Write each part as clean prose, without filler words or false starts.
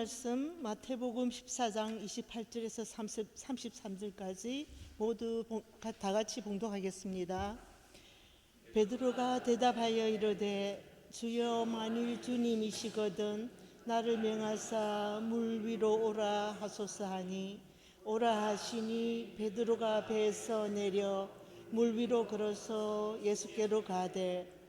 말씀 마태복음 14장 28절에서 33절까지 모두 다 같이 봉독하겠습니다. 베드로가 대답하여 이르되 주여 만일 주님이시거든 나를 명하사 물 위로 오라 하소서 하니 오라 하시니 베드로가 배에서 내려 물 위로 걸어서 예수께로 가되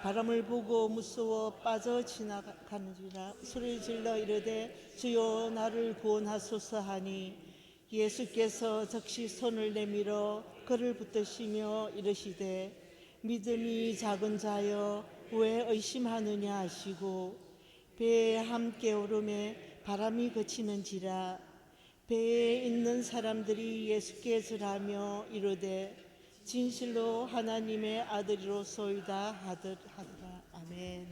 바람을 보고 무서워 빠져 지나가는지라 소리를 질러 이르되 주여 나를 구원하소서 하니 예수께서 즉시 손을 내밀어 그를 붙드시며 이르시되 믿음이 작은 자여 왜 의심하느냐 하시고 배에 함께 오르매 바람이 그치는지라 배에 있는 사람들이 예수께 절하며 이르되 진실로 하나님의 아들이로소이다 하더라. 아멘.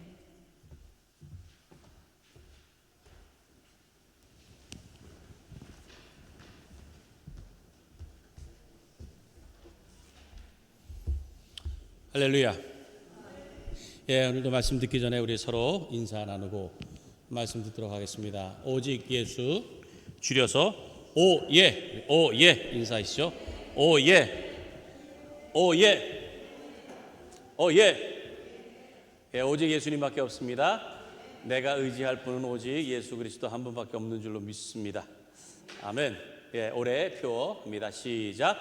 할렐루야. 예, 오늘도 말씀 듣기 전에 우리 서로 인사 나누고 말씀 듣도록 하겠습니다. 오직 예수, 줄여서 오예, 오예 인사하시죠. 오예, 오예, 오예. 예, 오직 예수님밖에 없습니다. 내가 의지할 분은 오직 예수 그리스도 한 분밖에 없는 줄로 믿습니다. 아멘. 예, 올해 표어입니다. 시작.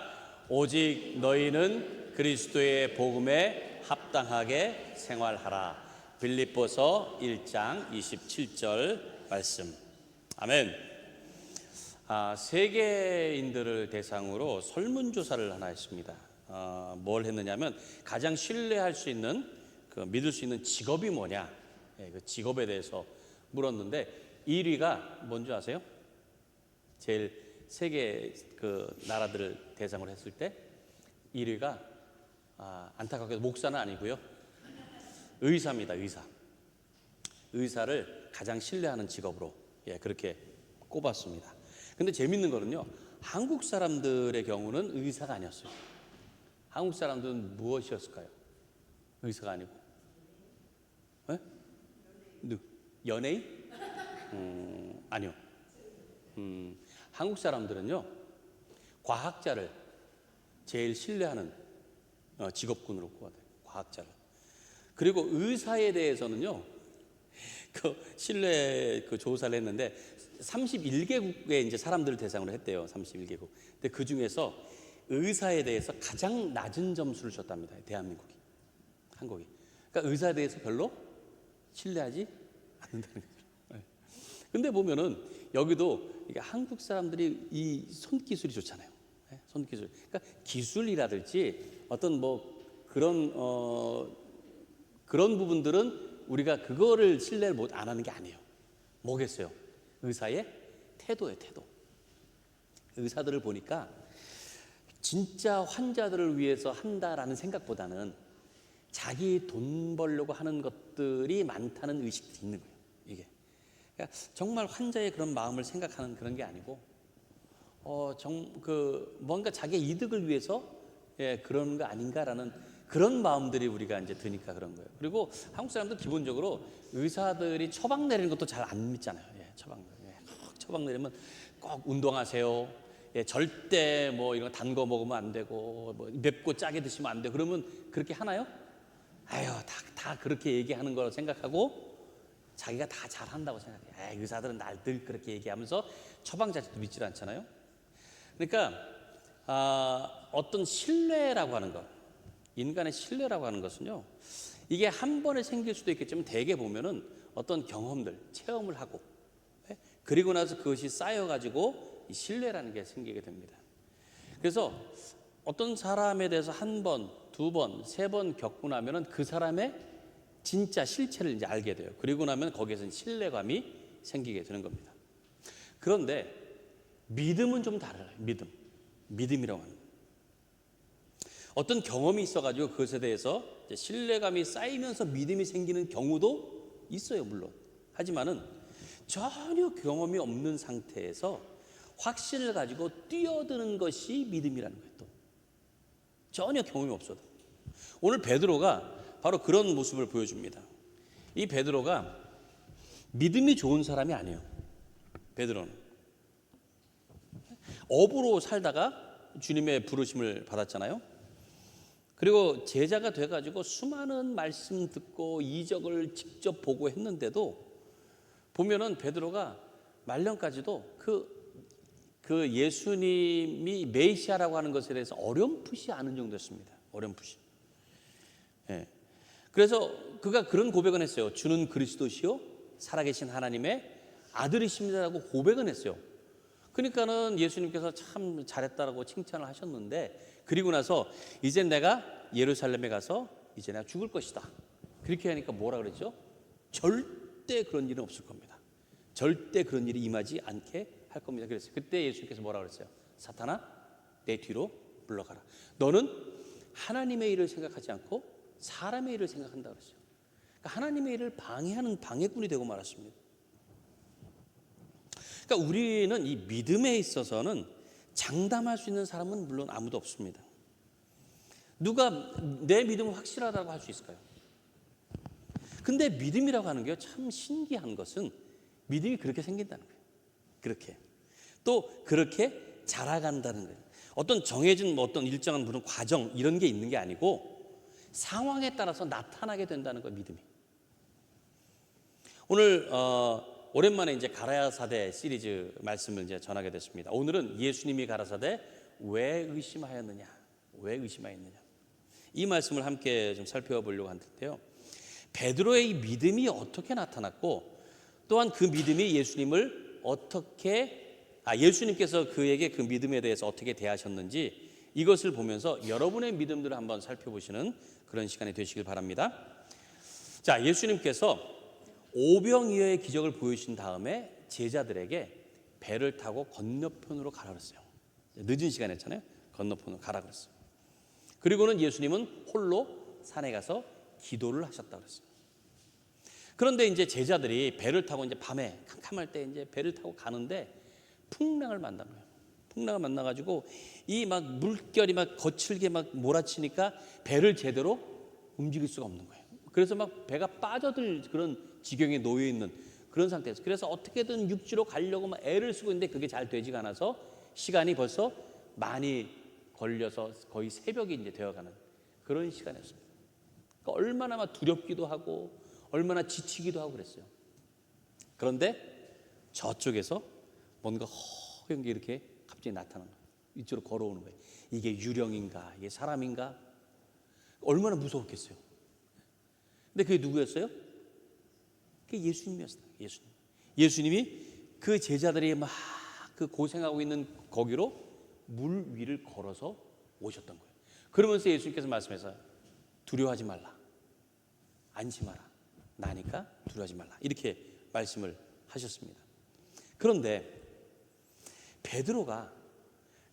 오직 너희는 그리스도의 복음에 합당하게 생활하라. 빌립보서 1장 27절 말씀. 아멘. 세계인들을 대상으로 설문조사를 하나 했습니다. 뭘 했느냐면 가장 신뢰할 수 있는 믿을 수 있는 직업이 뭐냐, 그 직업에 대해서 물었는데 1위가 뭔지 아세요? 제일 세계 나라들을 대상으로 했을 때 1위가 안타깝게도 목사는 아니고요, 의사입니다. 의사를 가장 신뢰하는 직업으로 그렇게 꼽았습니다. 근데 재밌는 거는요, 한국 사람들의 경우는 의사가 아니었어요. 한국 사람들은 무엇이었을까요? 의사가 아니고 연예인? 아니요. 한국 사람들은요, 과학자를 제일 신뢰하는 직업군으로 꼽아요. 과학자를. 그리고 의사에 대해서는요, 신뢰 조사를 했는데 31개국의 이제 사람들을 대상으로 했대요. 31개국. 근데 그 중에서 의사에 대해서 가장 낮은 점수를 줬답니다. 대한민국이, 한국이. 그러니까 의사에 대해서 별로 신뢰하지 않는다는 거죠. 근데 보면은 여기도 이게 한국 사람들이 이 손기술이 좋잖아요. 손기술. 그러니까 기술이라든지 어떤 그런 부분들은 우리가 그거를 신뢰를 안 하는 게 아니에요. 뭐겠어요? 의사의 태도예요, 태도. 의사들을 보니까 진짜 환자들을 위해서 한다라는 생각보다는 자기 돈 벌려고 하는 것들이 많다는 의식이 있는 거예요. 이게 그러니까 정말 환자의 그런 마음을 생각하는 그런 게 아니고 뭔가 자기 이득을 위해서 그런 거 아닌가라는 그런 마음들이 우리가 이제 드니까 그런 거예요. 그리고 한국 사람들 기본적으로 의사들이 처방 내리는 것도 잘 안 믿잖아요. 처방 내리면 꼭 운동하세요. 절대 이런 단 거 먹으면 안 되고 맵고 짜게 드시면 안 돼. 그러면 그렇게 하나요? 아유, 다 그렇게 얘기하는 거라고 생각하고 자기가 다 잘한다고 생각해요. 의사들은 날 늘 그렇게 얘기하면서 처방 자체도 믿질 않잖아요. 그러니까 어떤 신뢰라고 하는 것, 인간의 신뢰라고 하는 것은요, 이게 한 번에 생길 수도 있겠지만 대개 보면은 어떤 경험들, 체험을 하고 그리고 나서 그것이 쌓여가지고 신뢰라는 게 생기게 됩니다. 그래서 어떤 사람에 대해서 한 번, 두 번, 세 번 겪고 나면은 그 사람의 진짜 실체를 이제 알게 돼요. 그리고 나면 거기에서 신뢰감이 생기게 되는 겁니다. 그런데 믿음은 좀 달라요. 믿음이라고 하는 거예요. 어떤 경험이 있어가지고 그것에 대해서 신뢰감이 쌓이면서 믿음이 생기는 경우도 있어요, 물론. 하지만은 전혀 경험이 없는 상태에서 확신을 가지고 뛰어드는 것이 믿음이라는 거예요. 또 전혀 경험이 없어도. 오늘 베드로가 바로 그런 모습을 보여줍니다. 이 베드로가 믿음이 좋은 사람이 아니에요. 베드로는 어부로 살다가 주님의 부르심을 받았잖아요. 그리고 제자가 돼가지고 수많은 말씀 듣고 이적을 직접 보고 했는데도 보면은 베드로가 말년까지도 그 예수님이 메시아라고 하는 것에 대해서 어렴풋이 아는 정도였습니다. 어렴풋이. 예. 그래서 그가 그런 고백은 했어요. 주는 그리스도시요 살아계신 하나님의 아들이십니다라고 고백은 했어요. 그러니까는 예수님께서 참 잘했다라고 칭찬을 하셨는데, 그리고 나서 이제 내가 예루살렘에 가서 이제 내가 죽을 것이다, 그렇게 하니까 뭐라 그랬죠? 절대 그런 일은 없을 겁니다. 절대 그런 일이 임하지 않게 할 겁니다. 그랬어요. 그때 예수님께서 뭐라 그랬어요? 사탄아, 내 뒤로 물러가라. 너는 하나님의 일을 생각하지 않고 사람의 일을 생각한다 그랬어요. 그러니까 하나님의 일을 방해하는 방해꾼이 되고 말았습니다. 그러니까 우리는 이 믿음에 있어서는 장담할 수 있는 사람은 물론 아무도 없습니다. 누가 내 믿음은 확실하다고 할 수 있을까요? 근데 믿음이라고 하는 게 참 신기한 것은 믿음이 그렇게 생긴다는 거예요. 그렇게. 또 그렇게 자라간다는 거예요. 어떤 정해진 어떤 일정한 무슨 과정 이런 게 있는 게 아니고 상황에 따라서 나타나게 된다는 거예요, 믿음이. 오늘 오랜만에 이제 가라사대 시리즈 말씀을 이제 전하게 됐습니다. 오늘은 예수님이 가라사대 왜 의심하였느냐, 왜 의심하였느냐, 이 말씀을 함께 좀 살펴보려고 하는데요. 베드로의 이 믿음이 어떻게 나타났고, 또한 그 믿음이 예수님을 예수님께서 그에게 그 믿음에 대해서 어떻게 대하셨는지, 이것을 보면서 여러분의 믿음들을 한번 살펴보시는 그런 시간이 되시길 바랍니다. 자, 예수님께서 오병이어의 기적을 보여주신 다음에 제자들에게 배를 타고 건너편으로 가라 그랬어요. 늦은 시간이었잖아요. 건너편으로 가라 그랬어요. 그리고는 예수님은 홀로 산에 가서 기도를 하셨다 그랬어요. 그런데 이제 제자들이 배를 타고 이제 밤에 캄캄할 때 이제 배를 타고 가는데 풍랑을 만난 거예요. 풍랑을 만나가지고 이 막 물결이 막 거칠게 막 몰아치니까 배를 제대로 움직일 수가 없는 거예요. 그래서 막 배가 빠져들 그런 지경에 놓여 있는 그런 상태에서, 그래서 어떻게든 육지로 가려고 막 애를 쓰고 있는데 그게 잘 되지가 않아서 시간이 벌써 많이 걸려서 거의 새벽이 이제 되어가는 그런 시간이었습니다. 그러니까 얼마나 막 두렵기도 하고 얼마나 지치기도 하고 그랬어요. 그런데 저쪽에서 뭔가 허연 게 이렇게 갑자기 나타나는 거예요. 이쪽으로 걸어오는 거예요. 이게 유령인가, 이게 사람인가? 얼마나 무서웠겠어요. 근데 그게 누구였어요? 그게 예수님이었어요. 예수님이 그 제자들이 막 그 고생하고 있는 거기로 물 위를 걸어서 오셨던 거예요. 그러면서 예수님께서 말씀해서 두려워하지 말라, 안심하라, 나니까 두려워하지 말라, 이렇게 말씀을 하셨습니다. 그런데 베드로가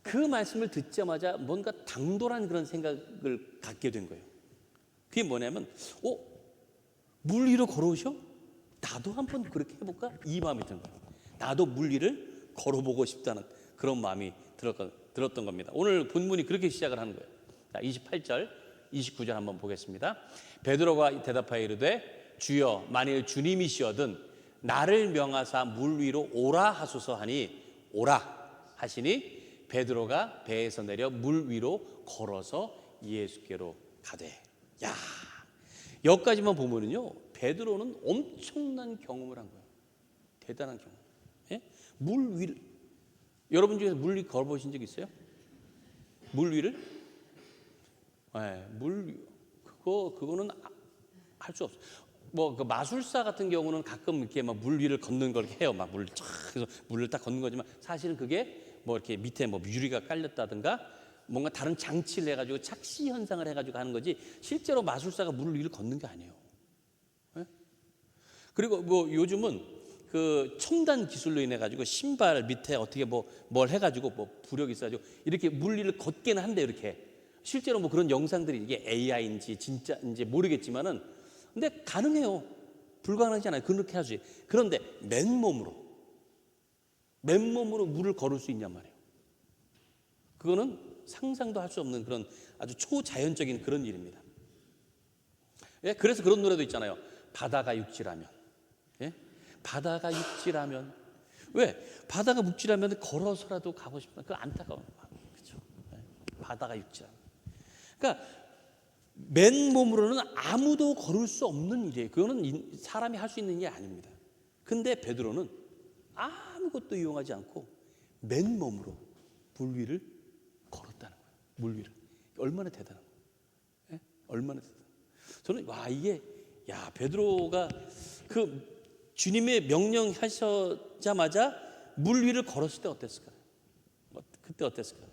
그 말씀을 듣자마자 뭔가 당돌한 그런 생각을 갖게 된 거예요. 그게 뭐냐면 물 위로 걸어오셔? 나도 한번 그렇게 해볼까? 이 마음이 든 거예요. 나도 물 위를 걸어보고 싶다는 그런 마음이 들었던 겁니다. 오늘 본문이 그렇게 시작을 하는 거예요. 자, 28절 29절 한번 보겠습니다. 베드로가 대답하여 이르되 주여, 만일 주님이시거든 나를 명하사 물 위로 오라 하소서 하니 오라 하시니 베드로가 배에서 내려 물 위로 걸어서 예수께로 가되. 야, 여기까지만 보면은요, 베드로는 엄청난 경험을 한 거예요. 대단한 경험. 예? 물 위를, 여러분 중에서 물 위 걸어보신 적 있어요? 물 위를? 네, 그거는 할 수 없어요. 뭐 그 마술사 같은 경우는 가끔 이렇게 막 물 위를 걷는 걸 해요. 막 물을 쫙 해서 물을 딱 걷는 거지만, 사실은 그게 뭐 이렇게 밑에 뭐 유리가 깔렸다든가 뭔가 다른 장치를 해가지고 착시 현상을 해가지고 하는 거지, 실제로 마술사가 물 위를 걷는 게 아니에요. 네? 그리고 뭐 요즘은 그 첨단 기술로 인해 가지고 신발 밑에 어떻게 뭘 해가지고 뭐 부력이 있어가지고 이렇게 물 위를 걷게는 한데, 이렇게 실제로 뭐 그런 영상들이 이게 AI인지 진짜인지 모르겠지만은 근데 가능해요. 불가능하지 않아요. 그렇게 하지. 그런데 맨몸으로 물을 걸을 수 있냔 말이에요. 그거는 상상도 할 수 없는 그런 아주 초자연적인 그런 일입니다. 예? 그래서 그런 노래도 있잖아요. 바다가 육지라면, 예? 바다가 육지라면 왜? 바다가 육지라면 걸어서라도 가고 싶다. 그 안타까운 마음. 그렇죠? 바다가 육지라. 그러니까 맨몸으로는 아무도 걸을 수 없는 일이에요. 그거는 사람이 할 수 있는 일이 아닙니다. 근데 베드로는 아무것도 이용하지 않고 맨몸으로 물 위를 걸었다는 거예요. 물 위를. 얼마나 대단한 거예요. 예? 얼마나 대단한 거예요. 저는 와 이게 베드로가 그 주님의 명령하시자마자 물 위를 걸었을 때 어땠을까요? 그때 어땠을까요?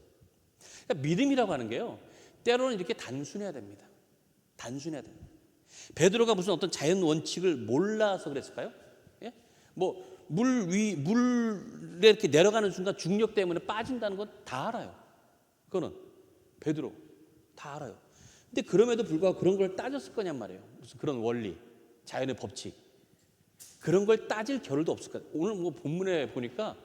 그러니까 믿음이라고 하는 게요. 때로는 이렇게 단순해야 됩니다. 단순해야 됩니다. 베드로가 무슨 어떤 자연 원칙을 몰라서 그랬을까요? 예? 물에 이렇게 내려가는 순간 중력 때문에 빠진다는 건 다 알아요. 그거는 베드로 다 알아요. 근데 그럼에도 불구하고 그런 걸 따졌을 거냔 말이에요. 무슨 그런 원리, 자연의 법칙 그런 걸 따질 겨를도 없을 거예요. 오늘 본문에 보니까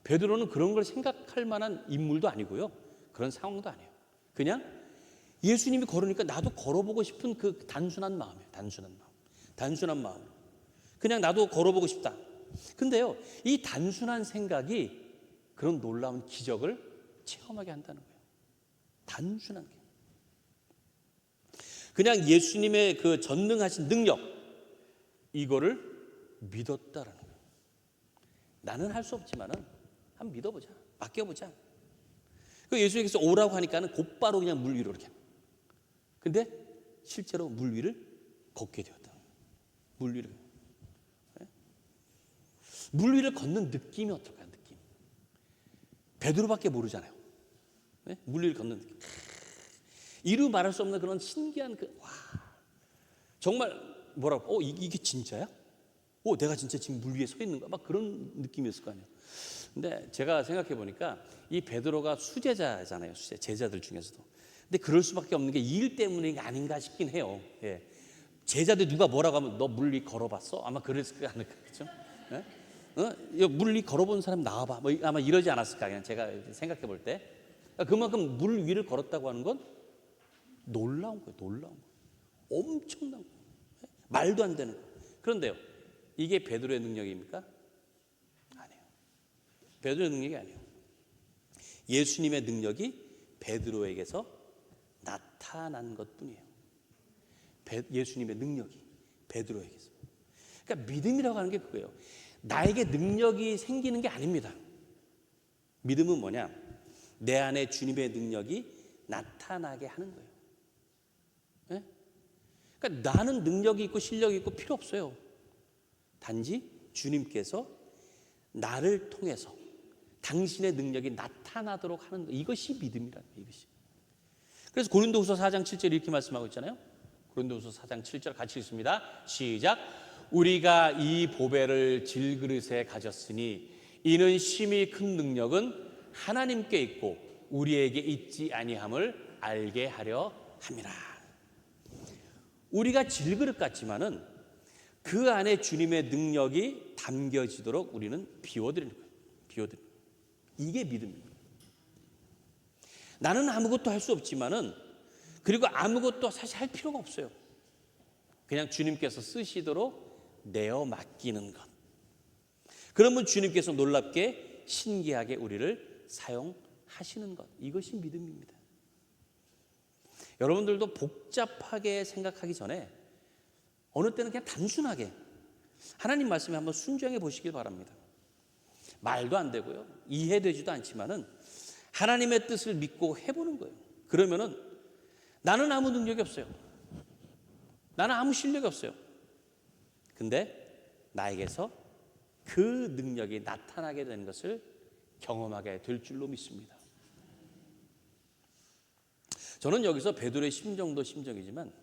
베드로는 그런 걸 생각할 만한 인물도 아니고요. 그런 상황도 아니에요. 그냥 예수님이 걸으니까 나도 걸어보고 싶은 그 단순한 마음이에요. 단순한 마음. 그냥 나도 걸어보고 싶다. 근데요, 이 단순한 생각이 그런 놀라운 기적을 체험하게 한다는 거예요. 단순한 게. 그냥 예수님의 그 전능하신 능력, 이거를 믿었다라는 거예요. 나는 할 수 없지만은 한번 믿어보자. 맡겨보자. 그 예수님께서 오라고 하니까는 곧바로 그냥 물 위로 이렇게. 근데 실제로 물 위를 걷게 되었다. 물 위를. 물 위를 걷는 느낌이 어떨까요? 느낌. 베드로밖에 모르잖아요. 물 위를 걷는 느낌. 이루 말할 수 없는 그런 신기한 정말 뭐라고? 이게 진짜야? 내가 진짜 지금 물 위에 서 있는가? 막 그런 느낌이었을 거 아니에요. 근데 제가 생각해 보니까 이 베드로가 수제자잖아요. 제자들 중에서도. 근데 그럴 수밖에 없는 게 이 일 때문이 아닌가 싶긴 해요. 예. 제자들 누가 뭐라고 하면 너 물 위 걸어봤어? 아마 그랬을 거 아닐까, 그렇죠? 예? 물 위 걸어본 사람 나와봐. 아마 이러지 않았을까, 그냥 제가 생각해 볼 때. 그만큼 물 위를 걸었다고 하는 건 놀라운 거예요, 놀라운 거. 엄청난 거. 말도 안 되는 거. 그런데요, 이게 베드로의 능력입니까? 아니에요. 베드로의 능력이 아니에요. 예수님의 능력이 베드로에게서 나타난 것뿐이에요. 예수님의 능력이 베드로에게서. 그러니까 믿음이라고 하는 게 그거예요. 나에게 능력이 생기는 게 아닙니다. 믿음은 뭐냐? 내 안에 주님의 능력이 나타나게 하는 거예요. 네? 그러니까 나는 능력이 있고 실력이 있고 필요 없어요. 단지 주님께서 나를 통해서 당신의 능력이 나타나도록 하는 것, 이것이 믿음이라는 거예요. 이것이. 그래서 고린도후서 4장 7절 이렇게 말씀하고 있잖아요. 고린도후서 4장 7절 같이 읽습니다. 시작. 우리가 이 보배를 질그릇에 가졌으니 이는 심히 큰 능력은 하나님께 있고 우리에게 있지 아니함을 알게 하려 함이라. 우리가 질그릇 같지만은 그 안에 주님의 능력이 담겨지도록 우리는 비워드리는 거예요. 비워드리는 거예요. 이게 믿음입니다. 나는 아무것도 할 수 없지만은, 그리고 아무것도 사실 할 필요가 없어요. 그냥 주님께서 쓰시도록 내어 맡기는 것. 그러면 주님께서 놀랍게 신기하게 우리를 사용하시는 것. 이것이 믿음입니다. 여러분들도 복잡하게 생각하기 전에 어느 때는 그냥 단순하게 하나님 말씀에 한번 순종해 보시길 바랍니다. 말도 안 되고요. 이해되지도 않지만은 하나님의 뜻을 믿고 해보는 거예요. 그러면은 나는 아무 능력이 없어요. 나는 아무 실력이 없어요. 근데 나에게서 그 능력이 나타나게 되는 것을 경험하게 될 줄로 믿습니다. 저는 여기서 베드로의 심정도 심정이지만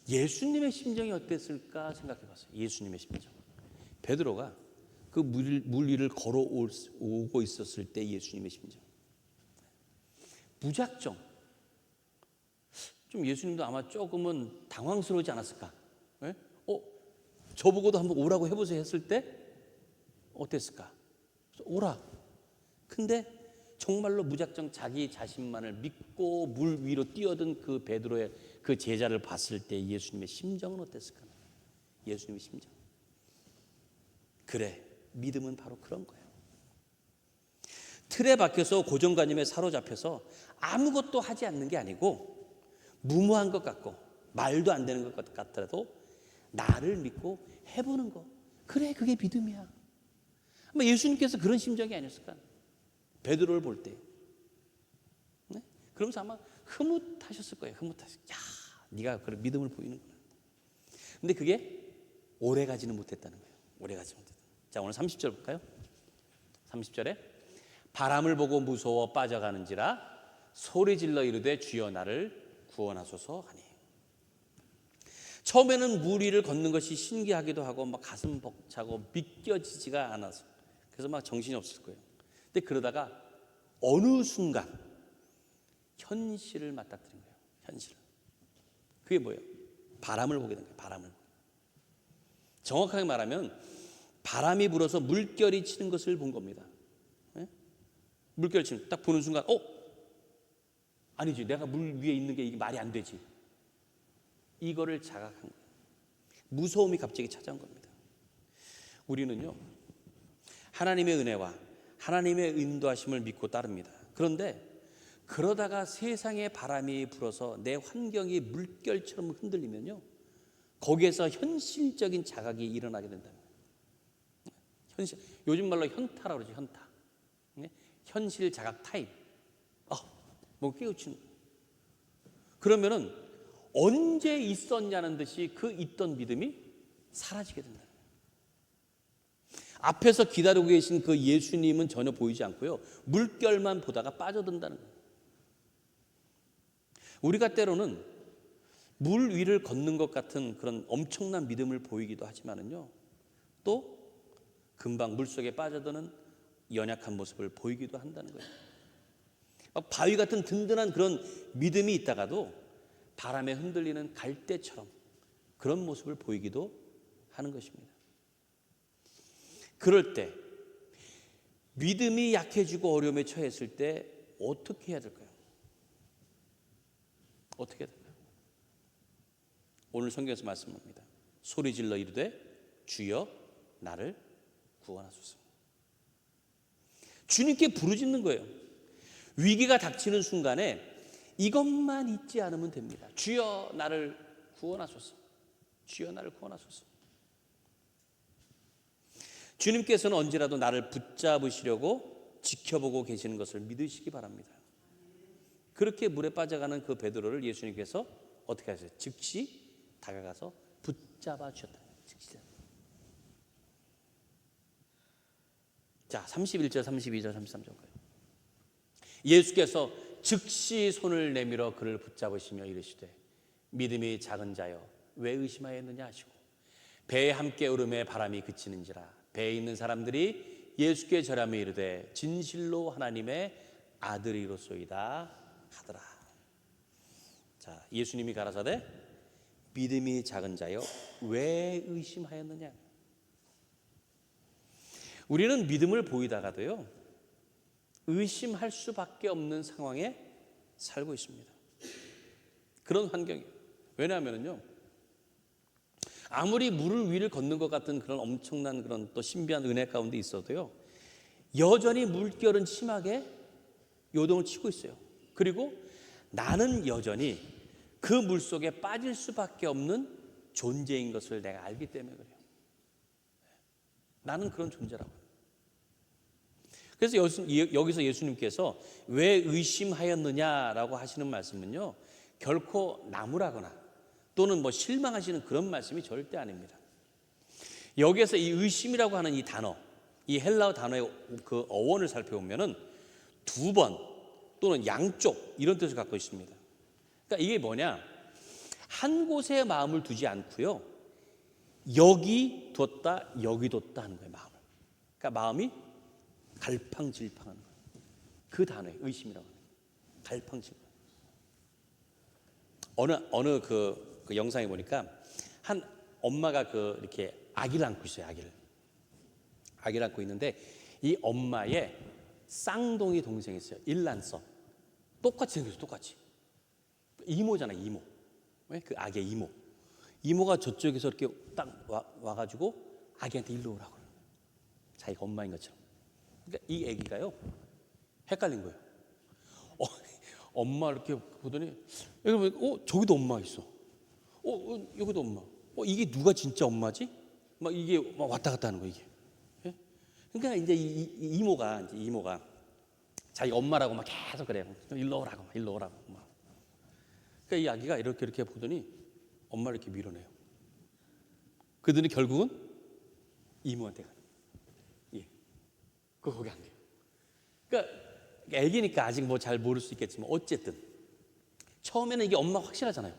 예수님의 심정이 어땠을까 생각해 봤어요. 예수님의 심정. 베드로가 그 물 위를 걸어오고 있었을 때 예수님의 심정. 무작정. 좀 예수님도 아마 조금은 당황스러우지 않았을까? 네? 저보고도 한번 오라고 해보세요 했을 때 어땠을까? 오라. 근데 정말로 무작정 자기 자신만을 믿고 물 위로 뛰어든 그 베드로의 그 제자를 봤을 때 예수님의 심정은 어땠을까? 예수님의 심정. 그래, 믿음은 바로 그런 거예요. 틀에 박혀서 고정관념에 사로잡혀서 아무것도 하지 않는 게 아니고 무모한 것 같고 말도 안 되는 것 같더라도 나를 믿고 해보는 거. 그래, 그게 믿음이야. 아마 예수님께서 그런 심정이 아니었을까? 베드로를 볼 때. 네? 그러면서 아마 흐뭇하셨을 거예요. 흐뭇하셨어요. 야, 네가 그런 믿음을 보이는구나. 근데 그게 오래 가지는 못했다는 거예요. 오래 가지 못했다. 자, 오늘 30절 볼까요? 30절에 바람을 보고 무서워 빠져가는지라 소리질러 이르되 주여 나를 구원하소서 하니. 처음에는 물 위를 걷는 것이 신기하기도 하고 막 가슴 벅차고 믿겨지지가 않아서 그래서 막 정신이 없을 거예요. 근데 그러다가 어느 순간 현실을 맞닥뜨린 거예요. 현실을. 그게 뭐예요? 바람을 보게 된 거예요. 바람을. 정확하게 말하면 바람이 불어서 물결이 치는 것을 본 겁니다. 네? 물결 치는 딱 보는 순간 아니지, 내가 물 위에 있는 게 이게 말이 안 되지. 이거를 자각한 거예요. 무서움이 갑자기 찾아온 겁니다. 우리는요, 하나님의 은혜와 하나님의 인도하심을 믿고 따릅니다. 그런데 그러다가 세상에 바람이 불어서 내 환경이 물결처럼 흔들리면요, 거기에서 현실적인 자각이 일어나게 된다. 현실, 요즘 말로 현타라고 그러죠. 현타. 현실 자각 타임. 뭐 깨우치는 거예요. 그러면은 언제 있었냐는 듯이 그 있던 믿음이 사라지게 된다. 앞에서 기다리고 계신 그 예수님은 전혀 보이지 않고요, 물결만 보다가 빠져든다는 거예요. 우리가 때로는 물 위를 걷는 것 같은 그런 엄청난 믿음을 보이기도 하지만은요, 또 금방 물속에 빠져드는 연약한 모습을 보이기도 한다는 거예요. 막 바위 같은 든든한 그런 믿음이 있다가도 바람에 흔들리는 갈대처럼 그런 모습을 보이기도 하는 것입니다. 그럴 때 믿음이 약해지고 어려움에 처했을 때 어떻게 해야 될까요? 어떻게 해야 될까요? 오늘 성경에서 말씀합니다. 소리질러 이르되 주여 나를 구원하소서. 주님께 부르짖는 거예요. 위기가 닥치는 순간에 이것만 잊지 않으면 됩니다. 주여 나를 구원하소서. 주여 나를 구원하소서. 주님께서는 언제라도 나를 붙잡으시려고 지켜보고 계시는 것을 믿으시기 바랍니다. 그렇게 물에 빠져가는 그 베드로를 예수님께서 어떻게 하셨어요? 즉시 다가가서 붙잡아 주셨다. 즉시. 자, 31절, 32절, 33절까지. 예수께서 즉시 손을 내밀어 그를 붙잡으시며 이르시되 믿음이 작은 자여 왜 의심하였느냐 하시고 배에 함께 오름에 바람이 그치는지라 배에 있는 사람들이 예수께 절하며 이르되 진실로 하나님의 아들이로소이다 하더라. 자, 예수님이 가라사대 믿음이 작은 자여 왜 의심하였느냐. 우리는 믿음을 보이다가도요, 의심할 수밖에 없는 상황에 살고 있습니다. 그런 환경이에요. 왜냐하면요, 아무리 물을 위를 걷는 것 같은 그런 엄청난 그런 또 신비한 은혜 가운데 있어도요, 여전히 물결은 심하게 요동을 치고 있어요. 그리고 나는 여전히 그 물 속에 빠질 수밖에 없는 존재인 것을 내가 알기 때문에 그래요. 나는 그런 존재라고. 그래서 여기서 예수님께서 왜 의심하였느냐라고 하시는 말씀은요, 결코 나무라거나 또는 뭐 실망하시는 그런 말씀이 절대 아닙니다. 여기에서 이 의심이라고 하는 이 단어, 이 헬라어 단어의 그 어원을 살펴보면은 두 번 또는 양쪽 이런 뜻을 갖고 있습니다. 그러니까 이게 뭐냐? 한 곳에 마음을 두지 않고요, 여기 뒀다 여기 뒀다 하는 거예요. 마음을. 그러니까 마음이 갈팡질팡하는 거예요. 그 단어에 의심이라고 해요. 갈팡질팡. 어느 그 영상에 보니까 한 엄마가 이렇게 아기를 안고 있어요. 아기를 안고 있는데 이 엄마의 쌍둥이 동생이 있어요. 일란성. 똑같이 생겼어요. 똑같이. 이모잖아요. 이모. 그 아기의 이모. 이모가 저쪽에서 이렇게 딱 와가지고 아기한테 일로 오라고 그래요. 자기가 엄마인 것처럼. 그러니까 이 아기가요, 헷갈린 거예요. 엄마 이렇게 보더니 여기 저기도 엄마 있어. 여기도 엄마. 이게 누가 진짜 엄마지? 막 이게 막 왔다 갔다 하는 거 이게. 예? 그러니까 이제 이모가 자기 엄마라고 막 계속 그래요. 일로 오라고, 일로 오라고. 막. 그러니까 이 아기가 이렇게 보더니 엄마를 이렇게 밀어내요. 그러더니 결국은 이모한테 가요. 예. 거기 안 돼요. 그러니까 애기니까 아직 뭐 잘 모를 수 있겠지만 어쨌든 처음에는 이게 엄마 확실하잖아요.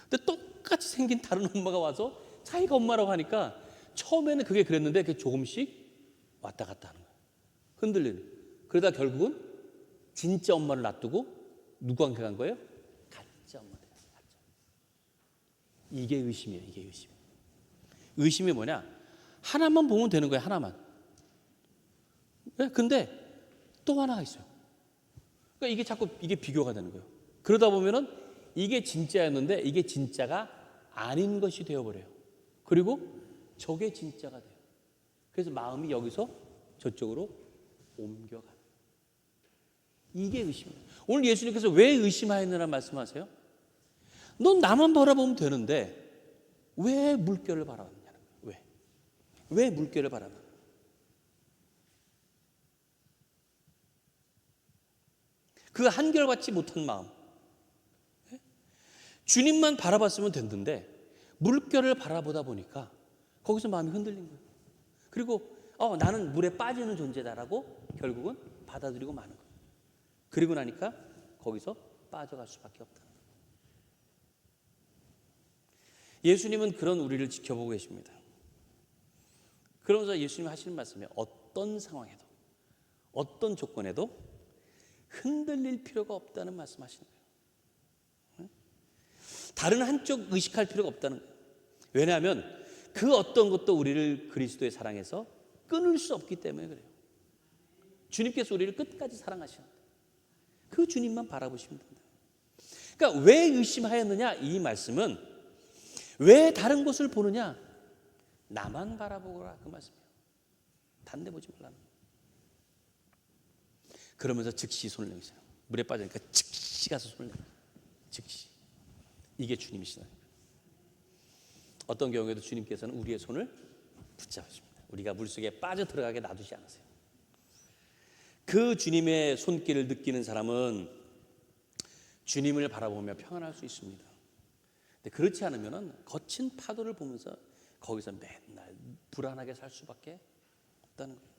근데 똑같이 생긴 다른 엄마가 와서 자기가 엄마라고 하니까 처음에는 그게 그랬는데 그게 조금씩 왔다 갔다 하는 거예요. 흔들리는. 그러다 결국은 진짜 엄마를 놔두고 누구한테 간 거예요? 가짜 엄마한테 간 거예요. 이게 의심이에요. 이게 의심. 의심이 뭐냐? 하나만 보면 되는 거예요. 하나만. 근데 또 하나가 있어요. 그러니까 이게 자꾸 이게 비교가 되는 거예요. 그러다 보면은 이게 진짜였는데 이게 진짜가 아닌 것이 되어버려요. 그리고 저게 진짜가 돼요. 그래서 마음이 여기서 저쪽으로 옮겨가요. 이게 의심이에요. 오늘 예수님께서 왜 의심하였느라 말씀하세요? 넌 나만 바라보면 되는데 왜 물결을 바라봤냐는 거예요. 왜 물결을 바라봤냐? 그 한결같지 못한 마음. 주님만 바라봤으면 됐는데 물결을 바라보다 보니까 거기서 마음이 흔들린 거예요. 그리고 나는 물에 빠지는 존재다라고 결국은 받아들이고 마는 거예요. 그리고 나니까 거기서 빠져갈 수밖에 없다. 예수님은 그런 우리를 지켜보고 계십니다. 그러면서 예수님이 하시는 말씀이 어떤 상황에도 어떤 조건에도 흔들릴 필요가 없다는 말씀하시는 거예요. 다른 한쪽 의식할 필요가 없다는 거예요. 왜냐하면 그 어떤 것도 우리를 그리스도의 사랑에서 끊을 수 없기 때문에 그래요. 주님께서 우리를 끝까지 사랑하시는데 그 주님만 바라보시면 된다. 그러니까 왜 의심하였느냐? 이 말씀은 왜 다른 곳을 보느냐? 나만 바라보거라 그 말씀이에요. 다른 데 보지 말라는 거예요. 그러면서 즉시 손을 내미세요. 물에 빠지니까 즉시 가서 손을 내요. 즉시. 이게 주님이시다. 어떤 경우에도 주님께서는 우리의 손을 붙잡으십니다. 우리가 물속에 빠져 들어가게 놔두지 않으세요. 그 주님의 손길을 느끼는 사람은 주님을 바라보며 평안할 수 있습니다. 근데 그렇지 않으면 거친 파도를 보면서 거기서 맨날 불안하게 살 수밖에 없다는 거예요.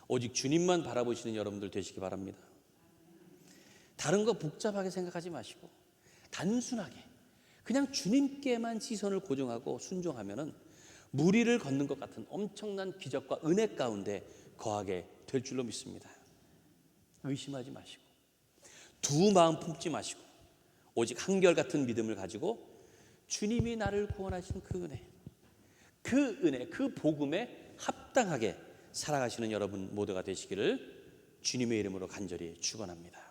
오직 주님만 바라보시는 여러분들 되시기 바랍니다. 다른 거 복잡하게 생각하지 마시고 단순하게 그냥 주님께만 시선을 고정하고 순종하면은 무리를 걷는 것 같은 엄청난 기적과 은혜 가운데 거하게 될 줄로 믿습니다. 의심하지 마시고 두 마음 품지 마시고 오직 한결같은 믿음을 가지고 주님이 나를 구원하신 그 은혜, 그 복음에 합당하게 살아가시는 여러분 모두가 되시기를 주님의 이름으로 간절히 축원합니다.